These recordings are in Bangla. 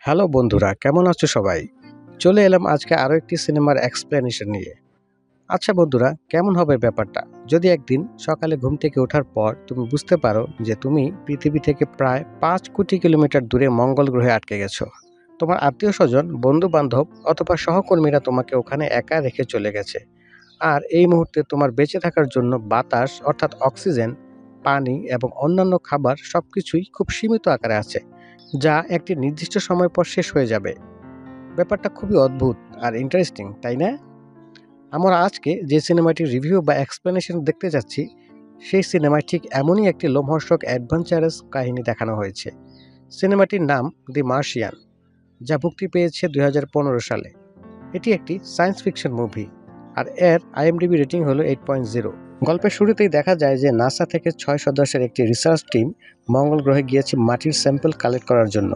হ্যালো বন্ধুরা, কেমন আছো সবাই? চলে এলাম আজকে আরো একটি সিনেমার এক্সপ্লেনেশন নিয়ে। আচ্ছা বন্ধুরা, কেমন হবে ব্যাপারটা যদি একদিন সকালে ঘুম থেকে ওঠার পর তুমি বুঝতে পারো যে তুমি পৃথিবী থেকে প্রায় 5 কোটি কিলোমিটার দূরে মঙ্গল গ্রহে আটকে গেছো। তোমার আত্মীয় স্বজন, বন্ধু বান্ধব অথবা সহকর্মীরা তোমাকে ওখানে একা রেখে চলে গেছে। আর এই মুহূর্তে তোমার বেঁচে থাকার জন্য বাতাস অর্থাৎ অক্সিজেন, পানি এবং অন্যান্য খাবার সবকিছুই খুব সীমিত আকারে আছে, যা একটি নির্দিষ্ট সময় পর শেষ হয়ে যাবে। ব্যাপারটা খুবই অদ্ভুত আর ইন্টারেস্টিং, তাই না? আমরা আজকে যে সিনেমাটির রিভিউ বা এক্সপ্লেনেশন দেখতে যাচ্ছি, সেই সিনেমায় ঠিক এমনই একটি লোমহর্ষক অ্যাডভেঞ্চারাস কাহিনী দেখানো হয়েছে। সিনেমাটির নাম দি মার্শিয়ান, যা মুক্তি পেয়েছে 2015 সালে। এটি একটি সায়েন্স ফিকশন মুভি, আর এর আইএমডিবি রেটিং হলো 8.0। গল্পের শুরুতেই দেখা যায় যে নাসা থেকে 6 সদস্যের একটি রিসার্চ টিম মঙ্গল গ্রহে গিয়েছে মাটির স্যাম্পল কালেক্ট করার জন্য,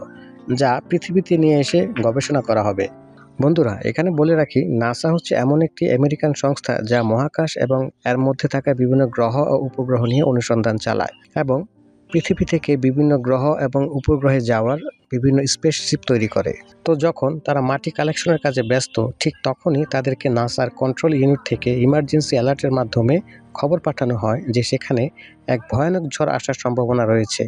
যা পৃথিবীতে নিয়ে এসে গবেষণা করা হবে। বন্ধুরা, এখানে বলে রাখি, নাসা হচ্ছে এমন একটি আমেরিকান সংস্থা যা মহাকাশ এবং এর মধ্যে থাকা বিভিন্ন গ্রহ ও উপগ্রহ নিয়ে অনুসন্ধান চালায় এবং পৃথিবী থেকে বিভিন্ন গ্রহ এবং উপগ্রহে যাওয়ার বিভিন্ন স্পেসশিপ তৈরি করে। তো যখন তারা মাটি কালেকশনের কাজে ব্যস্ত, ঠিক তখনই তাদেরকে নাসার কন্ট্রোল ইউনিট থেকে ইমার্জেন্সি অ্যালার্টের মাধ্যমে খবর পাঠানো হয় যে সেখানে এক ভয়ানক ঝড় আসার সম্ভাবনা রয়েছে।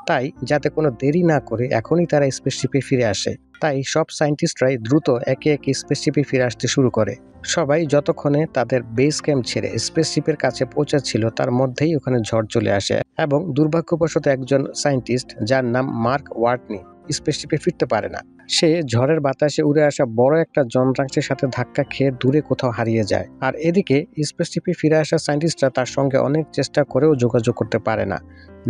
তাই যাতে কোনো দেরি না করে এখনই তারা স্পেসশিপে ফিরে আসে। তাই সব সায়েন্টিস্টরাই দ্রুত একে একে স্পেসশিপে ফিরে আসতে শুরু করে। সবাই যতক্ষণে তাদের বেস ক্যাম্প ছেড়ে স্পেসশিপের কাছে পৌঁছাচ্ছিল, তার মধ্যেই ওখানে ঝড় চলে আসে এবং দুর্ভাগ্যবশত একজন সায়েন্টিস্ট, যার নাম মার্ক ওয়াটনি, স্পেসশিপে ফিরতে পারে না। সে ঝড়ের বাতাসে উড়ে আসা বড় একটা যন্ত্রাংশের সাথে ধাক্কা খেয়ে দূরে কোথাও হারিয়ে যায়। আর এদিকে স্পেসশিপে ফিরে আসা সায়েন্টিস্টরা তার সঙ্গে অনেক চেষ্টা করেও যোগাযোগ করতে পারে না,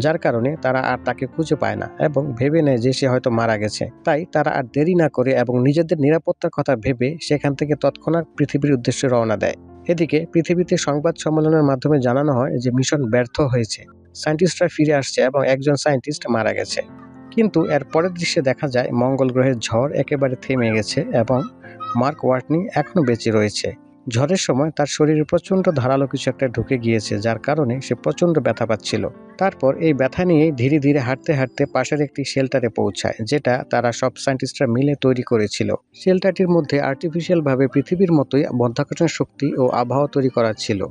যার কারণে তারা আর তাকে খুঁজে পায় না এবং ভেবে নেয় যে সে হয়তো মারা গেছে। তাই তারা আর দেরি না করে এবং নিজেদের নিরাপত্তার কথা ভেবে সেখান থেকে তৎক্ষণাৎ পৃথিবীর উদ্দেশ্যে রওনা দেয়। এদিকে পৃথিবীতে সংবাদ সম্মেলনের মাধ্যমে জানানো হয় যে মিশন ব্যর্থ হয়েছে, সায়েন্টিস্টরা ফিরে আসছে এবং একজন সায়েন্টিস্ট মারা গেছে। কিন্তু এর পরের দৃশ্যে দেখা যায় মঙ্গল গ্রহের ঝড় একেবারে থেমে গেছে এবং মার্ক ওয়াটনি এখনো বেঁচে রয়েছে। ঝড়ের সময় তার শরীরে প্রচণ্ড ধারালো কিছু একটা ঢুকে গিয়েছে, যার কারণে সে প্রচণ্ড ব্যথা পাচ্ছিল। তারপর এই ব্যথা নিয়েই ধীরে ধীরে হাঁটতে হাঁটতে পাশের একটি শেল্টারে পৌঁছায়, যেটা তারা সব সায়েন্টিস্টরা মিলে তৈরি করেছিল। শেল্টারটির মধ্যে আর্টিফিশিয়ালভাবে পৃথিবীর মতোই মাধ্যাকর্ষণ শক্তি ও আবহাওয়া তৈরি করা ছিল,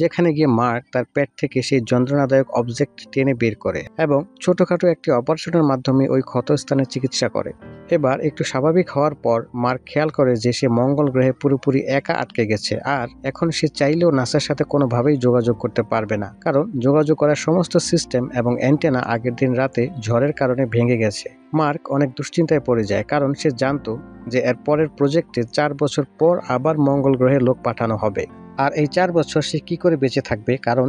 যেখানে গিয়ে মার্ক তার পেট থেকে সেই যন্ত্রণাদায়ক অবজেক্ট টেনে বের করে এবং ছোটখাটো একটি অপারেশনের মাধ্যমে ওই ক্ষতস্থানের চিকিৎসা করে। এবার একটু স্বাভাবিক হওয়ার পর মার্ক খেয়াল করে যে সে মঙ্গল গ্রহে পুরোপুরি একা আটকে গেছে, আর এখন সে চাইলেও নাসার সাথে কোনোভাবেই যোগাযোগ করতে পারবে না, কারণ যোগাযোগ করার সমস্ত সিস্টেম এবং অ্যান্টেনা আগের দিন রাতে ঝড়ের কারণে ভেঙে গেছে। মার্ক অনেক দুশ্চিন্তায় পড়ে যায়, কারণ সে জানতো যে এর পরের প্রজেক্টে 4 বছর পর আবার মঙ্গল গ্রহে লোক পাঠানো হবে। আর এই 4 বছর সে কি করে বেঁচে থাকবে, কারণ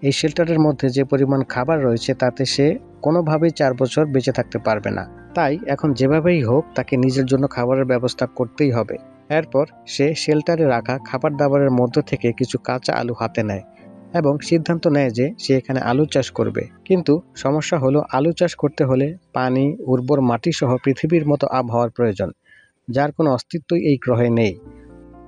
এই শেল্টারের মধ্যে যে পরিমাণ খাবার রয়েছে তাতে সে কোনোভাবেই 4 বছর বেঁচে থাকতে পারবে না। তাই এখন যেভাবেই হোক তাকে নিজের জন্য খাবারের ব্যবস্থা করতেই হবে। এরপর সে শেল্টারে রাখা খাবার দাবারের মধ্য থেকে কিছু কাঁচা আলু হাতে নেয় এবং সিদ্ধান্ত নেয় যে সে এখানে আলু চাষ করবে। কিন্তু সমস্যা হলো, আলু চাষ করতে হলে পানি, উর্বর মাটি সহ পৃথিবীর মতো আবহাওয়ার প্রয়োজন, যার কোনো অস্তিত্বই এই গ্রহে নেই।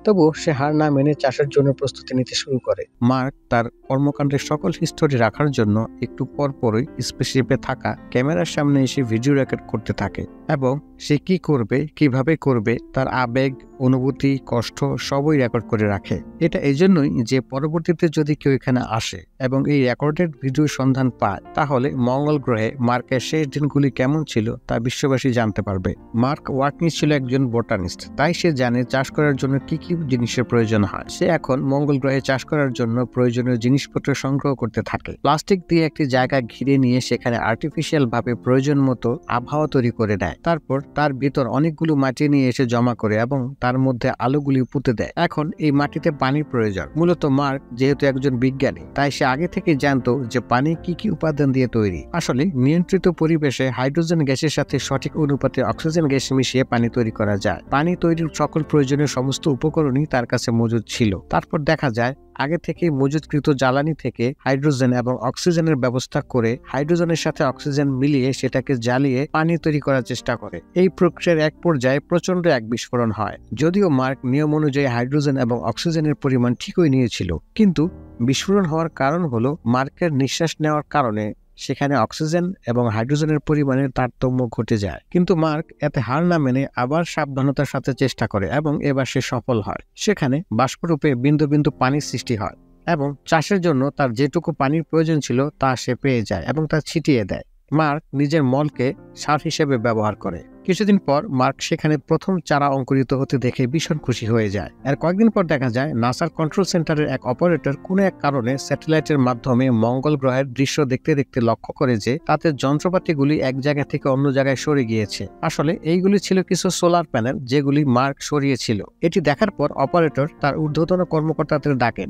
তবুও সে হার না মেনে চাষের জন্য প্রস্তুতি নিতে শুরু করে। মার্ক তার কর্মকাণ্ডের সকল হিস্টোরি রাখার জন্য একটু পরপরই স্পেসশিপে থাকা ক্যামেরার সামনে এসে ভিডিও রেকর্ড করতে থাকে এবং সে কি করবে, কিভাবে করবে, তার আবেগ, অনুভূতি, কষ্ট সবই রেকর্ড করে রাখে। এটা এজন্যই যে পরবর্তীতে যদি কেউ এখানে আসে এবং এই রেকর্ডেড ভিডিওর সন্ধান পায়, তাহলে মঙ্গল গ্রহে মার্কের শেষ দিনগুলি কেমন ছিল তা বিশ্ববাসী জানতে পারবে। মার্ক ওয়াটনি ছিল একজন বোটানিস্ট, তাই সে জানে চাষ করার জন্য কি কি জিনিসের প্রয়োজন হয়। সে এখন মঙ্গল গ্রহে চাষ করার জন্য প্রয়োজনীয় জিনিসপত্র সংগ্রহ করতে থাকে। প্লাস্টিক দিয়ে একটি জায়গা ঘিরে নিয়ে সেখানে আর্টিফিশিয়াল ভাবে প্রয়োজন মতো আবহাওয়া তৈরি করে দেয়। তারপর তার ভিতর অনেকগুলো মাটি নিয়ে এসে জমা করে এবং তার মধ্যে আলুগুলি পুঁতে দেয়। এখন এই মাটিতে পানির প্রয়োজন। মূলত মার্ক যেহেতু একজন বিজ্ঞানী, তাই সে আগে থেকে জানতো যে পানি কি কি উপাদান দিয়ে তৈরি। আসলে নিয়ন্ত্রিত পরিবেশে হাইড্রোজেন গ্যাসের সাথে সঠিক অনুপাতে অক্সিজেন গ্যাস মিশিয়ে পানি তৈরি করা যায়। পানি তৈরির সকল প্রয়োজনীয় সমস্ত উপকরণই তার কাছে মজুদ ছিল। তারপর দেখা যায় আগে থেকে মজুদকৃত জ্বালানি থেকে হাইড্রোজেন এবং অক্সিজেনের ব্যবস্থা করে হাইড্রোজেনের সাথে অক্সিজেন মিলিয়ে সেটাকে জ্বালিয়ে পানি তৈরি করার চেষ্টা করে। এই প্রক্রিয়ার এক পর্যায়ে প্রচন্ড এক বিস্ফোরণ হয়। যদিও মার্ক নিয়ম অনুযায়ী হাইড্রোজেন এবং অক্সিজেনের পরিমাণ ঠিকই নিয়েছিল, কিন্তু বিস্ফোরণ হওয়ার কারণ হলো মার্কের নিঃশ্বাস নেওয়ার কারণে সেখানে অক্সিজেন এবং হাইড্রোজেনের পরিমাণের তারতম্য ঘটে যায়। কিন্তু মার্ক এতে হার না মেনে আবার সাবধানতার সাথে চেষ্টা করে এবং এবার সে সফল হয়। সেখানে বাষ্পরূপে বিন্দু বিন্দু পানির সৃষ্টি হয় এবং চাষের জন্য তার যেটুকু পানির প্রয়োজন ছিল তা সে পেয়ে যায় এবং তা ছিটিয়ে দেয়। মার্ক নিজের মলকে সার হিসেবে ব্যবহার করে। কিছুদিন পর মার্ক সেখানে প্রথম চারা অঙ্কুরিত হতে দেখে ভীষণ খুশি হয়ে যায়। এর কয়েকদিন পর দেখা যায় নাসার কন্ট্রোল সেন্টারের এক অপারেটর কোনো এক কারণে স্যাটেলাইটের মাধ্যমে মঙ্গল গ্রহের দৃশ্য দেখতে দেখতে লক্ষ্য করে যে তাদের যন্ত্রপাতিগুলি এক জায়গা থেকে অন্য জায়গায় সরে গিয়েছে। আসলে এইগুলি ছিল কিছু সোলার প্যানেল যেগুলি মার্ক সরিয়েছিল। এটি দেখার পর অপারেটর তার ঊর্ধ্বতন কর্মকর্তাদের ডাকেন।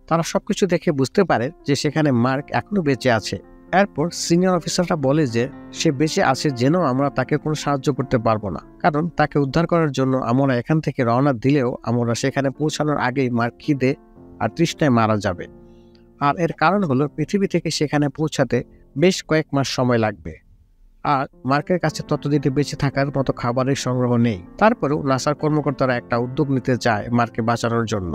তারা সবকিছু দেখে বুঝতে পারে যে সেখানে মার্ক এখনো বেঁচে আছে। এরপর সিনিয়র অফিসাররা বলে যে সে বেঁচে আছে যেন আমরা তাকে কোনো সাহায্য করতে পারবো না, কারণ তাকে উদ্ধার করার জন্য আমরা এখান থেকে রওনা দিলেও আমরা সেখানে পৌঁছানোর আগেই মার্ক খিদে আর তৃষ্ণায় মারা যাবে। আর এর কারণ হলো পৃথিবী থেকে সেখানে পৌঁছাতে বেশ কয়েক মাস সময় লাগবে, আর মার্কের কাছে ততদিনে বেঁচে থাকার মতো খাবারের সংগ্রহ নেই। তারপরেও নাসার কর্মকর্তারা একটা উদ্যোগ নিতে চায় মার্ককে বাঁচানোর জন্য।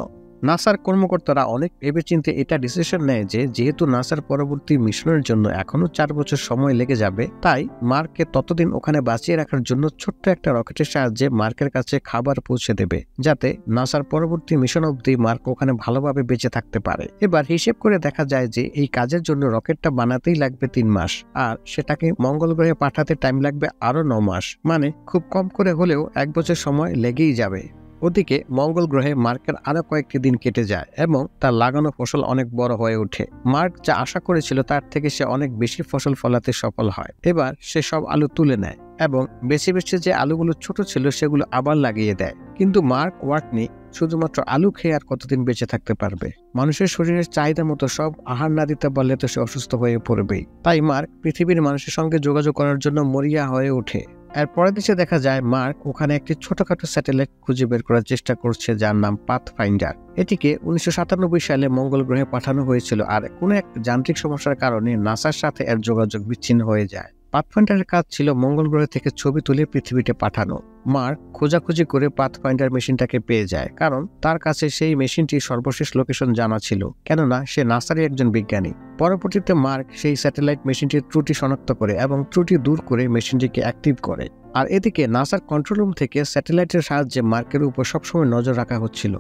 নাসার কর্মকর্তারা অনেক ভেবেচিন্তে এটা ডিসিশন নেয় যে যেহেতু নাসার পরবর্তী মিশনের জন্য এখনো 4 বছর সময় লেগে যাবে, তাই মার্ককে ততদিন ওখানে বাঁচিয়ে রাখার জন্য ছোট্ট একটা রকেটের সাহায্যে মার্কের কাছে খাবার পৌঁছে দেবে, যাতে নাসার পরবর্তী মিশন অবধি মার্ক ওখানে ভালোভাবে বেঁচে থাকতে পারে। এবার হিসেব করে দেখা যায় যে এই কাজের জন্য রকেটটা বানাতেই লাগবে 3 মাস, আর সেটাকে মঙ্গল গ্রহে পাঠাতে টাইম লাগবে আরো 9 মাস, মানে খুব কম করে হলেও 1 বছর সময় লেগেই যাবে। ওদিকে মঙ্গল গ্রহে মার্কের আরো কয়েকটি দিন কেটে যায় এবং তার লাগানো ফসল অনেক বড় হয়ে ওঠে। মার্ক যা আশা করেছিল তার থেকে সে অনেক বেশি ফসল ফলাতে সফল হয়। এবার সে সব আলু তুলে নেয় এবং বেছে বেছে যে আলুগুলো ছোট ছিল সেগুলো আবার লাগিয়ে দেয়। কিন্তু মার্ক ওয়াটনি শুধুমাত্র আলু খেয়ে আর কতদিন বেঁচে থাকতে পারবে? মানুষের শরীরের চাহিদা মতো সব আহার না দিতে পারলে তো সে অসুস্থ হয়ে পড়বেই। তাই মার্ক পৃথিবীর মানুষের সঙ্গে যোগাযোগ করার জন্য মরিয়া হয়ে ওঠে। এর পরের দেশে দেখা যায় মার্ক ওখানে একটি ছোটখাটো স্যাটেলাইট খুঁজে বের করার চেষ্টা করছে যার নাম পাথফাইন্ডার। এটিকে 1997 সালে মঙ্গল গ্রহে পাঠানো হয়েছিল, আর কোনো এক যান্ত্রিক সমস্যার কারণে নাসার সাথে এর যোগাযোগ বিচ্ছিন্ন হয়ে যায়। পাথফাইন্ডারের কাজ ছিল মঙ্গল গ্রহ থেকে ছবি তুলে পৃথিবীতে পাঠানো। মার্ক খোঁজাখুঁজি করে পাথফাইন্ডার মেশিনটাকে পেয়ে যায়, কারণ তার কাছে সেই মেশিনটির সর্বশেষ লোকেশন জানা ছিল, কেননা সে নাসারই একজন বিজ্ঞানী। পরবর্তীতে মার্ক সেই স্যাটেলাইট মেশিনটির ত্রুটি শনাক্ত করে এবং ত্রুটি দূর করে মেশিনটিকে অ্যাক্টিভ করে। আর এদিকে নাসার কন্ট্রোল রুম থেকে স্যাটেলাইটের সাহায্যে মার্কের উপর সবসময় নজর রাখা হচ্ছিল।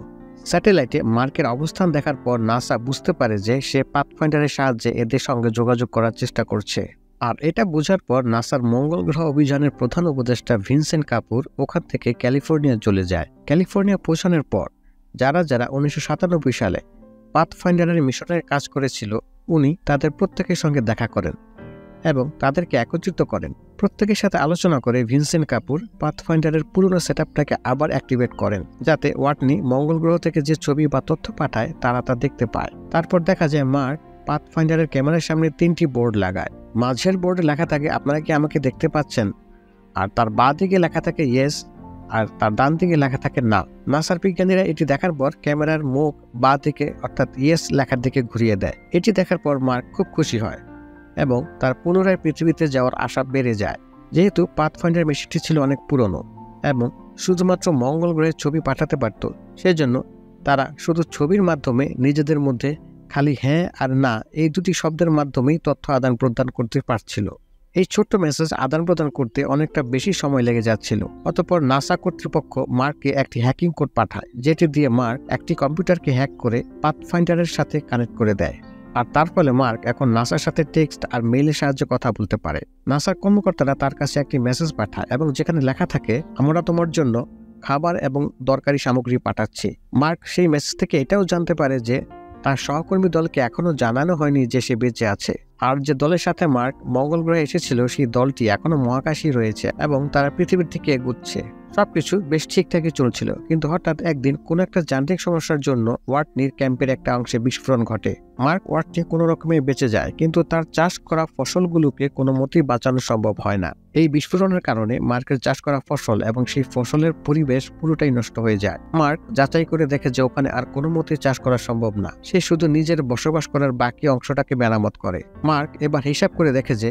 স্যাটেলাইটে মার্কের অবস্থান দেখার পর নাসা বুঝতে পারে যে সে পাথফাইন্ডারের সাহায্যে এদের সঙ্গে যোগাযোগ করার চেষ্টা করছে। আর এটা বোঝার পর নাসার মঙ্গল গ্রহ অভিযানের প্রধান উপদেষ্টা ভিনসেন্ট কাপুর ওখান থেকে ক্যালিফোর্নিয়া চলে যায়। ক্যালিফোর্নিয়া পৌঁছানোর পর যারা 1997 সালে পাথফাইন্ডারের মিশনের কাজ করেছিল উনি তাদের প্রত্যেকের সঙ্গে দেখা করেন এবং তাদেরকে একত্রিত করেন। প্রত্যেকের সাথে আলোচনা করে ভিনসেন্ট কাপুর পাথফাইন্ডারের পুরনো সেটআপটাকে আবার অ্যাক্টিভেট করেন, যাতে ওয়াটনি মঙ্গল গ্রহ থেকে যে ছবি বা তথ্য পাঠায় তারা তা দেখতে পায়। তারপর দেখা যায় মার্ক পাথফাইন্ডারের ক্যামেরার সামনে 3টি বোর্ড লাগায়। মাঝের বোর্ডে লেখা থাকে আপনারা কি আমাকে দেখতে পাচ্ছেন, আর তার বাঁ দিকে লেখা থাকে ইয়েস, আর তার ডান দিকে লেখা থাকে না। নাসার বিজ্ঞানীরা এটি দেখার পর ক্যামেরার মুখ বাঁ দিকে অর্থাৎ ইয়েস লেখার দিকে ঘুরিয়ে দেয়। এটি দেখার পর মার্ক খুব খুশি হয় এবং তার পুনরায় পৃথিবীতে যাওয়ার আশা বেড়ে যায়। যেহেতু পাথফাইন্ডার মেশিনটি ছিল অনেক পুরনো এবং শুধুমাত্র মঙ্গল গ্রহের ছবি পাঠাতে পারত, সেজন্য তারা শুধু ছবির মাধ্যমে নিজেদের মধ্যে খালি হ্যাঁ আর না এই দুটি শব্দের মাধ্যমেই তথ্য আদান প্রদান করতে পারছিল। এই ছোট্ট মেসেজ আদান প্রদান করতে অনেকটা বেশি সময় লেগে যাচ্ছিল। অতঃপর নাসা কর্তৃপক্ষ মার্ককে একটি হ্যাকিং কোড পাঠায়, যেটি দিয়ে মার্ক একটি কম্পিউটারকে হ্যাক করে পাথফাইন্ডারের সাথে কানেক্ট করে দেয়। আর তার ফলে মার্ক এখন নাসার সাথে টেক্সট আর মেইলের সাহায্যে কথা বলতে পারে। নাসার কর্মকর্তারা তার কাছে একটি মেসেজ পাঠায় এবং যেখানে লেখা থাকে আমরা তোমার জন্য খাবার এবং দরকারি সামগ্রী পাঠাচ্ছি। মার্ক সেই মেসেজ থেকে এটাও জানতে পারে যে তার সহকর্মী দলকে এখনো জানানো হয়নি যে সে বেঁচে আছে, আর যে দলের সাথে মার্ক মঙ্গল গ্রহে এসেছিল সেই দলটি এখনো মহাকাশেই রয়েছে এবং তারা পৃথিবীর দিকে এগুচ্ছে। সবকিছু বেশ ঠিকঠাকই চলছিল, কিন্তু হঠাৎ একদিন কোনো একটা যান্ত্রিক সমস্যার জন্য ওয়াটনির ক্যাম্পের একটা অংশে বিস্ফোরণ ঘটে। মার্ক ওয়াটনি কোনো রকমে বেঁচে যায়, কিন্তু তার চাষ করা ফসলগুলোকে কোনো মতেই বাঁচানো সম্ভব হয় না। এই বিস্ফোরণের কারণে মার্কের চাষ করা ফসল এবং সেই ফসলের পরিবেশ পুরোটাই নষ্ট হয়ে যায়। মার্ক যাচাই করে দেখে যে ওখানে আর কোনো মতেই চাষ করা সম্ভব না। সে শুধু নিজের বসবাস করার বাকি অংশটাকে মেরামত করে। মার্ক এবার হিসাব করে দেখে যে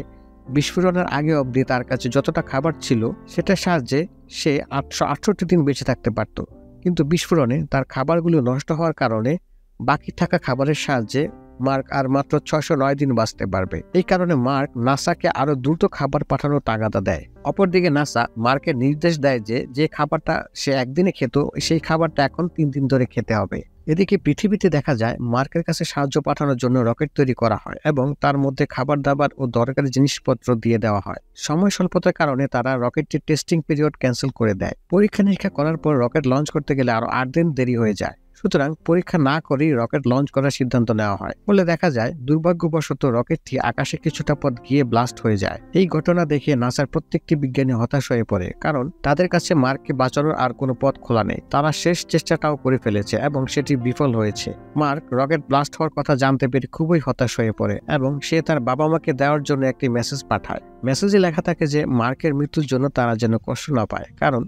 বিস্ফোরণের আগে অবধি তার কাছে যতটা খাবার ছিল সেটার সাহায্যে সে 868 দিন বেঁচে থাকতে পারত, কিন্তু বিস্ফোরণে তার খাবারগুলো নষ্ট হওয়ার কারণে বাকি থাকা খাবারের সাহায্যে মার্ক আর মাত্র 609 দিন বাঁচতে পারবে। এই কারণে মার্ক নাসাকে আরো দ্রুত খাবার পাঠানোর তাগাদা দেয়। অপরদিকে নাসা মার্কে নির্দেশ দেয় যে খাবারটা সে একদিনে খেত সেই খাবারটা এখন 3 দিন ধরে খেতে হবে। এদিকে পৃথিবীতে দেখা যায় মার্কের কাছে সাহায্য পাঠানোর জন্য রকেট তৈরি করা হয় এবং তার মধ্যে খাবার দাবার ও দরকারি জিনিসপত্র দিয়ে দেওয়া হয়। সময় স্বল্পতার কারণে তারা রকেটটির টেস্টিং পিরিয়ড ক্যান্সেল করে দেয়। পরীক্ষা নিরীক্ষা করার পর রকেট লঞ্চ করতে গেলে আরো 8 দিন দেরি হয়ে যায়। সুতরাং পরীক্ষা না করেই রকেট লঞ্চ করার সিদ্ধান্ত নেওয়া হয়। ফলে দেখা যায় দুর্ভাগ্যবশত রকেটটি আকাশে কিছুটা পথ গিয়ে ব্লাস্ট হয়ে যায়। এই ঘটনা দেখে নাসার প্রত্যেকটি বিজ্ঞানী হতাশ হয়ে পড়ে, কারণ তাদের কাছে মার্ককে বাঁচানোর আর কোনো পথ খোলা নেই। তারা শেষ চেষ্টাটাও করে ফেলেছে এবং সেটি বিফল হয়েছে। মার্ক রকেট ব্লাস্ট হওয়ার কথা জানতে পেরে খুবই হতাশ হয়ে পড়ে এবং সে তার বাবা মাকে দেওয়ার জন্য একটি মেসেজ পাঠায়। মেসেজে লেখা থাকে যে মার্কের মৃত্যুর জন্য তারা যেন কষ্ট না পায়, কারণ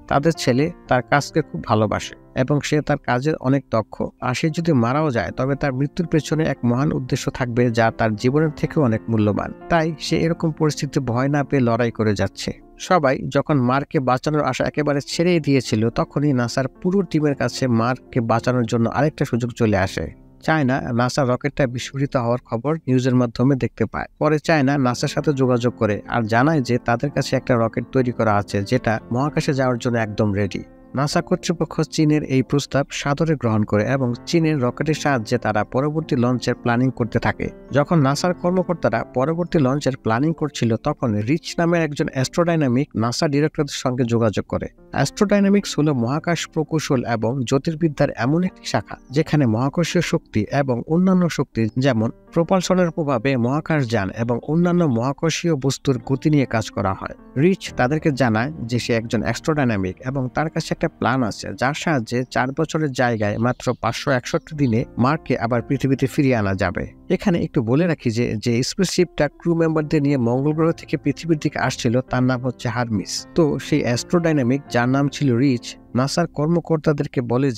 তাদের ছেলে তার কাজকে খুব ভালোবাসে এবং সে তার কাজে অনেক দক্ষ। আর সে যদি মারাও যায় তবে তার মৃত্যুর পেছনে এক মহান উদ্দেশ্য থাকবে যা তার জীবনের থেকেও অনেক মূল্যবান। তাই সে এরকম পরিস্থিতিতে ভয় না পেয়ে লড়াই করে যাচ্ছে। সবাই যখন মার্ককে বাঁচানোর আশা একেবারে ছেড়েই দিয়েছিল, তখনই নাসার পুরো টিমের কাছে মার্ককে বাঁচানোর জন্য আরেকটা সুযোগ চলে আসে। চায়না নাসা রকেটটা বিস্ফোরিত হওয়ার খবর নিউজের মাধ্যমে দেখতে পায়। পরে চায়না নাসার সাথে যোগাযোগ করে আর জানায় যে তাদের কাছে একটা রকেট তৈরি করা আছে যেটা মহাকাশে যাওয়ার জন্য একদম রেডি। নাসা কর্তৃপক্ষ চীনের এই প্রস্তাব সাদরে গ্রহণ করে এবং চীনের রকেটের সাহায্যে তারা পরবর্তী লঞ্চের প্ল্যানিং করতে থাকে। যখন নাসার কর্মকর্তারা পরবর্তী লঞ্চের প্ল্যানিং করছিল, তখন রিচ নামের একজন অ্যাস্ট্রোডাইনামিক নাসা ডিরেক্টরদের সঙ্গে যোগাযোগ করে। অ্যাস্ট্রোডাইনামিক্স হলো মহাকাশ প্রকৌশল এবং জ্যোতির্বিদ্যার এমন একটি শাখা যেখানে মহাকাশীয় শক্তি এবং অন্যান্য শক্তি যেমন প্রপালশনের প্রভাবে মহাকাশযান এবং অন্যান্য মহাকাশীয় বস্তুর গতি নিয়ে কাজ করা হয়। রিচ তাদেরকে জানায় যে সে একজন অ্যাস্ট্রোডাইনামিক এবং তার কাছে একটা প্ল্যান আছে যার সাহায্যে 4 বছরের জায়গায় মাত্র 561 দিনে মার্ককে আবার পৃথিবীতে ফিরিয়ে আনা যাবে। এখানে একটু বলে রাখি যে স্পেসশিপটা ক্রু মেম্বারদের নিয়ে মঙ্গল গ্রহ থেকে পৃথিবীর দিকে আসছিল তার নাম হচ্ছে হারমিস। তো সেই অ্যাস্ট্রোডাইনামিক যার নাম ছিল রিচ নাসার কর্মকর্তাদেরকে বলে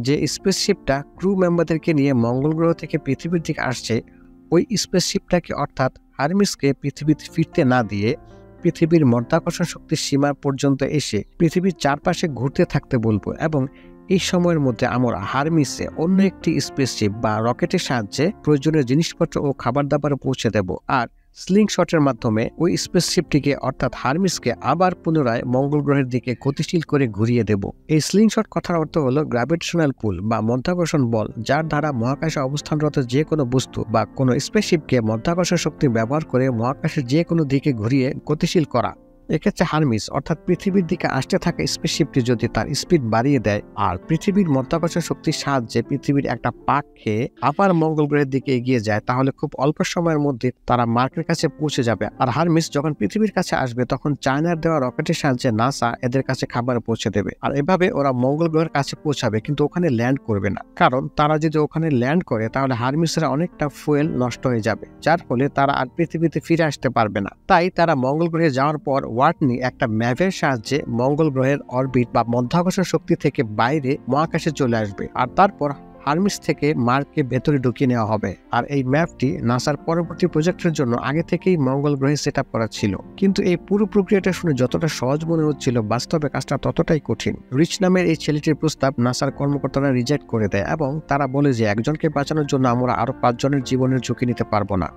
যে স্পেসশিপটা ক্রু মেম্বারদেরকে নিয়ে মঙ্গল গ্রহ থেকে পৃথিবীর দিকে আসছে, ওই স্পেসশিপটাকে অর্থাৎ হারমিসকে পৃথিবীতে ফিরতে না দিয়ে পৃথিবীর মাধ্যাকর্ষণ শক্তির সীমা পর্যন্ত এসে পৃথিবীর চারপাশে ঘুরতে থাকতে বলবো এবং এই সময়ের মধ্যে আমরা হারমিসে অন্য একটি স্পেসশিপ বা রকেটের সাহায্যে প্রয়োজনীয় জিনিসপত্র ও খাবার দাবার পৌঁছে দেব আর স্লিংশটের মাধ্যমে ওই স্পেসশিপটিকে অর্থাৎ হারমিসকে আবার পুনরায় মঙ্গল গ্রহের দিকে গতিশীল করে ঘুরিয়ে দেব। এই স্লিংশট কথার অর্থ হলো গ্র্যাভিটেশনাল পুল বা মাধ্যাকর্ষণ বল, যার দ্বারা মহাকাশে অবস্থানরত যে কোনো বস্তু বা কোনো স্পেসশিপকে মাধ্যাকর্ষণ শক্তি ব্যবহার করে মহাকাশের যে কোনো দিকে ঘুরিয়ে গতিশীল করা। এক্ষেত্রে হারমিস অর্থাৎ পৃথিবীর দিকে আসতে থাকা স্পেসশিপটি যদি তার স্পিড বাড়িয়ে দেয় আর পৃথিবীর মাধ্যাকর্ষণ শক্তির সাহায্যে পৃথিবীর একটা পাক খেয়ে আবার মঙ্গল গ্রহের দিকে এগিয়ে যায়, তাহলে খুব অল্প সময়ের মধ্যে তারা মার্কের কাছে পৌঁছে যাবে। আর হারমিস যখন পৃথিবীর কাছে আসবে তখন চায়নার দেওয়া রকেটের সাহায্যে নাসা এদের কাছে খাবার পৌঁছে দেবে আর এভাবে ওরা মঙ্গল গ্রহের কাছে পৌঁছাবে, কিন্তু ওখানে ল্যান্ড করবে না, কারণ তারা যদি ওখানে ল্যান্ড করে তাহলে হারমিসের অনেকটা ফুয়েল নষ্ট হয়ে যাবে, যার ফলে তারা আর পৃথিবীতে ফিরে আসতে পারবে না। তাই তারা মঙ্গল গ্রহে যাওয়ার পর ওয়াটনি একটা ম্যাপের সাহায্যে মঙ্গল গ্রহের অরবিট বা মাধ্যাকর্ষণ শক্তি থেকে বাইরে মহাকাশে চলে আসবে আর তারপর হারমিস থেকে মার্ককে ভেতরে ঢুকিয়ে নেওয়া হবে। আর এই ম্যাপটি নাসার পরবর্তী প্রজেক্টের জন্য আগে থেকেই মঙ্গল গ্রহে সেট আপ করা ছিল। কিন্তু এই পুরো প্রক্রিয়াটা শুনে যতটা সহজ মনে হচ্ছিল, বাস্তবে কাজটা ততটাই কঠিন। রিচ নামের এই ছেলেটির প্রস্তাব নাসার কর্মকর্তারা রিজেক্ট করে দেয় এবং তারা বলে যে একজনকে বাঁচানোর জন্য আমরা আরো 5 জনের জীবনের ঝুঁকি নিতে পারবো না।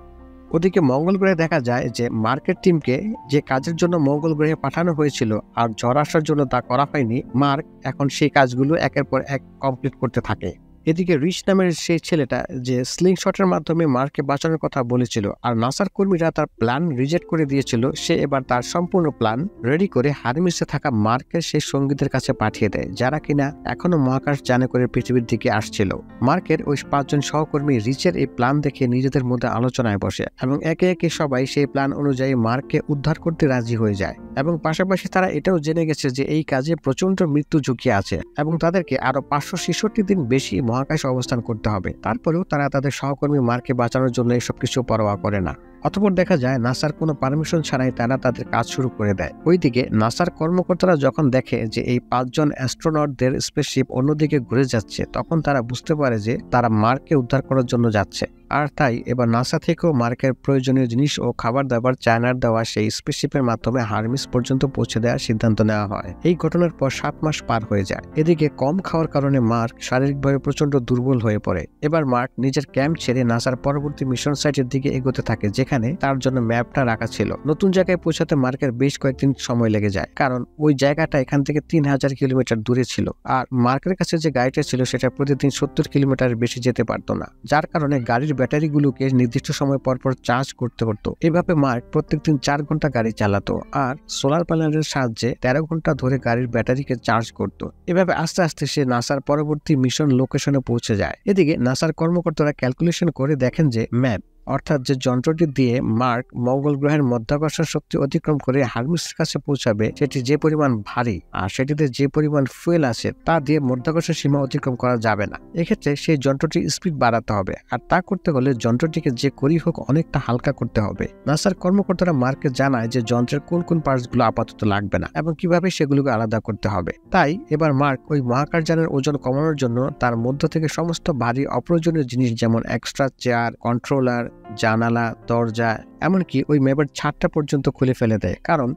ওদিকে মঙ্গল গ্রহে দেখা যায় যে মার্কের টিমকে যে কাজের জন্য মঙ্গল গ্রহে পাঠানো হয়েছিল আর ঝড় আসার জন্য তা করা হয়নি, মার্ক এখন সেই কাজগুলো একের পর এক কমপ্লিট করতে থাকে। এদিকে রিচ নামের সেই ছেলেটা যে স্লিংশটের মাধ্যমে মার্ককে বাঁচানোর কথা বলেছিল আর নাসার কর্মীরা তার প্ল্যান রিজেক্ট করে দিয়েছিল, সে এবার তার সম্পূর্ণ প্ল্যান রেডি করে হারমিসে থাকা মার্কের সেই সঙ্গীদের কাছে পাঠিয়ে দেয়, যারা কিনা এখনো মহাকাশ যানে করে পৃথিবীর দিকে আসছিল। মার্কের ওই 5 জন সহকর্মী রিচের এই প্ল্যান দেখে নিজেদের মধ্যে আলোচনায় বসে এবং একে একে সবাই সেই প্ল্যান অনুযায়ী মার্ককে উদ্ধার করতে রাজি হয়ে যায় এবং পাশাপাশি তারা এটাও জেনে গেছে যে এই কাজে প্রচন্ড মৃত্যু ঝুঁকি আছে এবং তাদেরকে আরো 566 দিন বেশি মহাকাশে অবস্থান করতে হবে। তারপরেও তারা তাদের সহকর্মী মার্ককে বাঁচানোর জন্য এসব কিছু পরোয়া করে না। অতঃপর দেখা যায় নাসার কোনো পারমিশন ছাড়াই তারা তাদের কাজ শুরু করে দেয়। ওইদিকে নাসার কর্মকর্তারা যখন দেখে যে এই 5 জন অ্যাস্ট্রোনটদের স্পেসশিপ অন্যদিকে ঘুরে যাচ্ছে, তখন তারা বুঝতে পারে যে তারা মার্ককে উদ্ধার করার জন্য যাচ্ছে। আর তাই এবার নাসা থেকেও মার্কের প্রয়োজনীয় জিনিস ও খাবার দাবার চায়নার দেওয়া সেই স্পেসশিপের মাধ্যমে হারমিস পর্যন্ত পৌঁছে দেওয়ার সিদ্ধান্ত নেওয়া হয়। এই ঘটনার পর 7 মাস পার হয়ে যায়। এদিকে কম খাওয়ার কারণে মার্ক শারীরিকভাবে প্রচন্ড দুর্বল হয়ে পড়ে। এবার মার্ক নিজের ক্যাম্প ছেড়ে নাসার পরবর্তী মিশন সাইটের দিকে এগোতে থাকে, যেখানে তার জন্য ম্যাপটা রাখা ছিল। নতুন জায়গায় পৌঁছাতে মার্কের বেশ কয়েকদিন সময় লেগে যায়, কারণ ওই জায়গাটা এখান থেকে 3000 কিলোমিটার দূরে ছিল। আর মার্কের কাছে যে গাড়িটা ছিল সেটা প্রতিদিন 70 কিলোমিটার বেশি যেতে পারতো না, যার কারণে গাড়ির ব্যাটারিগুলোকে নির্দিষ্ট সময় পরপর চার্জ করতে হতো। এভাবে মার্ক প্রত্যেকদিন 4 ঘন্টা গাড়ি চালাতো আর সোলার প্যানেলের সাহায্যে 13 ঘন্টা ধরে গাড়ির ব্যাটারিকে চার্জ করত। এভাবে আস্তে আস্তে সে নাসার পরবর্তী মিশন লোকেশনে পৌঁছে যায়। এদিকে নাসার কর্মকর্তারা ক্যালকুলেশন করে দেখেন যে ম্যাপ, অর্থাৎ যে যন্ত্রটি দিয়ে মার্ক মঙ্গল গ্রহের মধ্যাকর্ষণ শক্তি অতিক্রম করে হারমিসের কাছে পৌঁছাবে সেটি যে পরিমাণ ভারী আর সেটিতে যে পরিমাণ ফুয়েল আছে তা দিয়ে মধ্যাকর্ষণ সীমা অতিক্রম করা যাবে না। এক্ষেত্রে সেই যন্ত্রটির স্পিড বাড়াতে হবে, আর তা করতে হলে যন্ত্রটিকে যে করেই হোক অনেকটা হালকা করতে হবে। নাসার কর্মকর্তারা মার্ককে জানায় যে যন্ত্রের কোন কোন পার্টসগুলো আপাতত লাগবে না এবং কিভাবে সেগুলোকে আলাদা করতে হবে। তাই এবার মার্ক ওই মহাকাশযানের ওজন কমানোর জন্য তার মধ্য থেকে সমস্ত ভারী অপ্রয়োজনীয় জিনিস যেমন এক্সট্রা চেয়ার, কন্ট্রোলার, জানালা, দরজা, এমনকি ওই ম্যাপের ছাদটা পর্যন্ত খুলে ফেলে দেয়, কারণ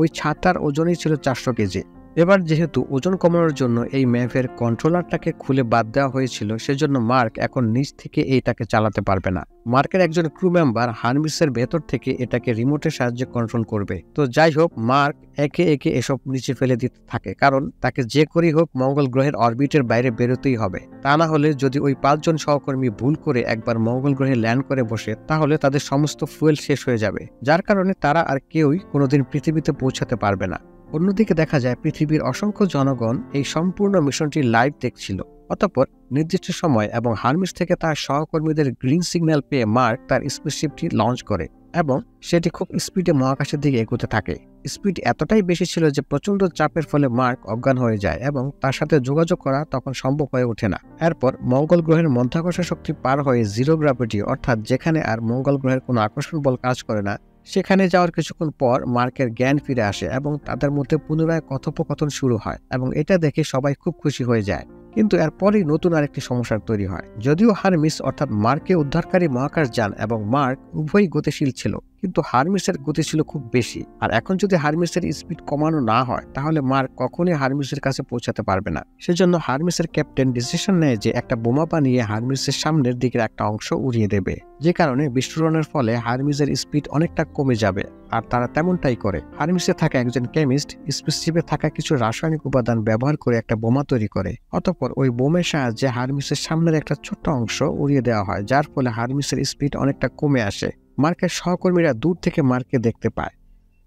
ওই ছাদটার ওজনই ছিল 400 কেজি। এবার যেহেতু ওজন কমানোর জন্য এই ম্যাপের কন্ট্রোলারটাকে খুলে বাদ দেওয়া হয়েছিল, সেজন্য মার্ক এখন নিচ থেকে এইটাকে চালাতে পারবে না। মার্কের একজন ক্রু মেম্বার হারমিসের ভেতর থেকে এটাকে রিমোটের সাহায্যে কন্ট্রোল করবে। তো যাই হোক, মার্ক একে একে এসব নিচে ফেলে দিতে থাকে, কারণ তাকে যে করেই হোক মঙ্গল গ্রহের অরবিটের বাইরে বেরোতেই হবে। তা না হলে যদি ওই 5 জন সহকর্মী ভুল করে একবার মঙ্গল গ্রহে ল্যান্ড করে বসে, তাহলে তাদের সমস্ত ফুয়েল শেষ হয়ে যাবে, যার কারণে তারা আর কেউই কোনোদিন পৃথিবীতে পৌঁছাতে পারবে না। অন্যদিকে দেখা যায় পৃথিবীর অসংখ্য জনগণ এই সম্পূর্ণ মিশনটি লাইভ দেখছিল। অতঃপর নির্দিষ্ট সময় এবং হারমিস থেকে তার সহকর্মীদের গ্রিন সিগন্যাল পেয়ে মার্ক তার স্পেসশিপটি লঞ্চ করে এবং সেটি খুব স্পিডে মহাকাশের দিকে এগোতে থাকে। স্পিড এতটাই বেশি ছিল যে প্রচন্ড চাপের ফলে মার্ক অজ্ঞান হয়ে যায় এবং তার সাথে যোগাযোগ করা তখন সম্ভব হয়ে ওঠে না। এরপর মঙ্গল গ্রহের মধ্যাকর্ষণ শক্তি পার হয়ে জিরো গ্র্যাভিটি, অর্থাৎ যেখানে আর মঙ্গল গ্রহের কোনো আকর্ষণ বল কাজ করে না, সেখানে যাওয়ার কিছুক্ষণ পর মার্কের জ্ঞান ফিরে আসে এবং তাদের মধ্যে পুনরায় কথোপকথন শুরু হয় এবং এটা দেখে সবাই খুব খুশি হয়ে যায়। কিন্তু এরপরই নতুন আরেকটি সমস্যার তৈরি হয়। যদিও হারমিস অর্থাৎ মার্ককে উদ্ধারকারী মহাকাশযান এবং মার্ক উভয়ই গতিশীল ছিল, কিন্তু হারমিসের গতি ছিল খুব বেশি। আর এখন যদি হারমিসের স্পিড কমানো না হয়, তাহলে মার্ক কখনোই হারমিসের কাছে পৌঁছাতে পারবে না। সেজন্য হারমিসের ক্যাপ্টেন ডিসিশন নেয় যে একটা বোমা বানিয়ে হারমিসের সামনের দিকের একটা অংশ উড়িয়ে দেবে, যে কারণে বিস্ফোরণের ফলে হারমিসের স্পিড অনেকটা কমে যাবে। আর তারা তেমনটাই করে। হারমিসে থাকা একজন কেমিস্ট স্পেসশিপে থাকা কিছু রাসায়নিক উপাদান ব্যবহার করে একটা বোমা তৈরি করে। অতঃপর ওই বোমের সাহায্যে হারমিসের সামনের একটা ছোট্ট অংশ উড়িয়ে দেওয়া হয়, যার ফলে হারমিসের স্পিড অনেকটা কমে আসে। মার্কের সহকর্মীরা দূর থেকে মার্ককে দেখতে পায়।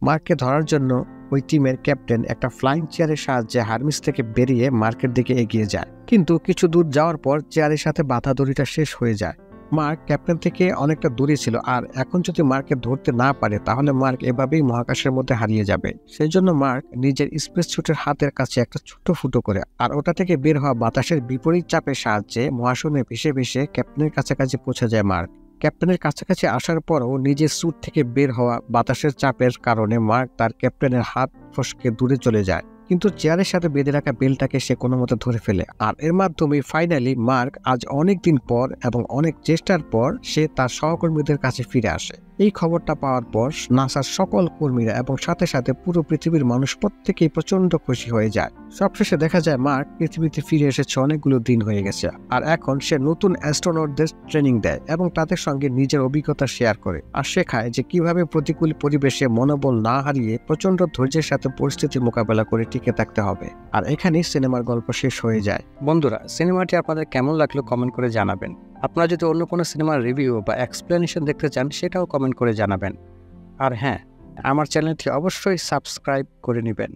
মার্ককে ধরার জন্য ওই টিমের ক্যাপ্টেন একটা ফ্লাইং চেয়ারের সাহায্যে হারমিস থেকে বেরিয়ে মার্কের দিকে এগিয়ে যায়, কিন্তু কিছু দূর যাওয়ার পর চেয়ারের সাথে বাধা দড়িটা শেষ হয়ে যায়। মার্ক ক্যাপ্টেন থেকে অনেকটা দূরে ছিল, আর এখন যদি মার্ককে ধরতে না পারে তাহলে মার্ক এভাবেই মহাকাশের মধ্যে হারিয়ে যাবে। সেই জন্য মার্ক নিজের স্পেস স্যুটের হাতের কাছে একটা ছোট্ট ফুটো করে আর ওটা থেকে বের হওয়া বাতাসের বিপরীত চাপের সাহায্যে মহাশূন্যে ভেসে ভেসে ক্যাপ্টেনের কাছাকাছি পৌঁছে যায়। মার্ক ক্যাপ্টেনের কাছাকাছি আসার পরও নিজের স্যুট থেকে বের হওয়া বাতাসের চাপের কারণে মার্ক তার ক্যাপ্টেনের হাত ফসকে দূরে চলে যায়, কিন্তু চেয়ারের সাথে বেঁধে রাখা বেলটাকে সে কোনো মতে ধরে ফেলে। আর এর মাধ্যমে ফাইনালি মার্ক আজ অনেক দিন পর এবং অনেক চেষ্টার পর সে তার সহকর্মীদের কাছে ফিরে আসে। এই খবরটা পাওয়ার পর নাসার সকল কর্মীরা এবং সাথে সাথে পুরো পৃথিবীর মানুষ প্রত্যেকেই প্রচন্ড খুশি হয়ে যায়। সবশেষে দেখা যায় মার্ক পৃথিবীতে ফিরে এসেছে অনেকগুলো দিন হয়ে গেছে, আর এখন সে নতুন অ্যাস্ট্রোনটদের ট্রেনিং দেয় এবং তাদের সঙ্গে নিজের অভিজ্ঞতা শেয়ার করে আর শেখায় যে কিভাবে প্রতিকূল পরিবেশে মনোবল না হারিয়ে প্রচন্ড ধৈর্যের সাথে পরিস্থিতির মোকাবেলা করে টিকে থাকতে হবে। আর এখানেই সিনেমার গল্প শেষ হয়ে যায়। বন্ধুরা, সিনেমাটি আপনাদের কেমন লাগলো কমেন্ট করে জানাবেন। আপনারা যদি অন্য কোনো সিনেমার রিভিউ বা এক্সপ্লেনেশন দেখতে চান সেটাও কমেন্ট করে জানাবেন। আর হ্যাঁ, আমার চ্যানেলটি অবশ্যই সাবস্ক্রাইব করে নেবেন।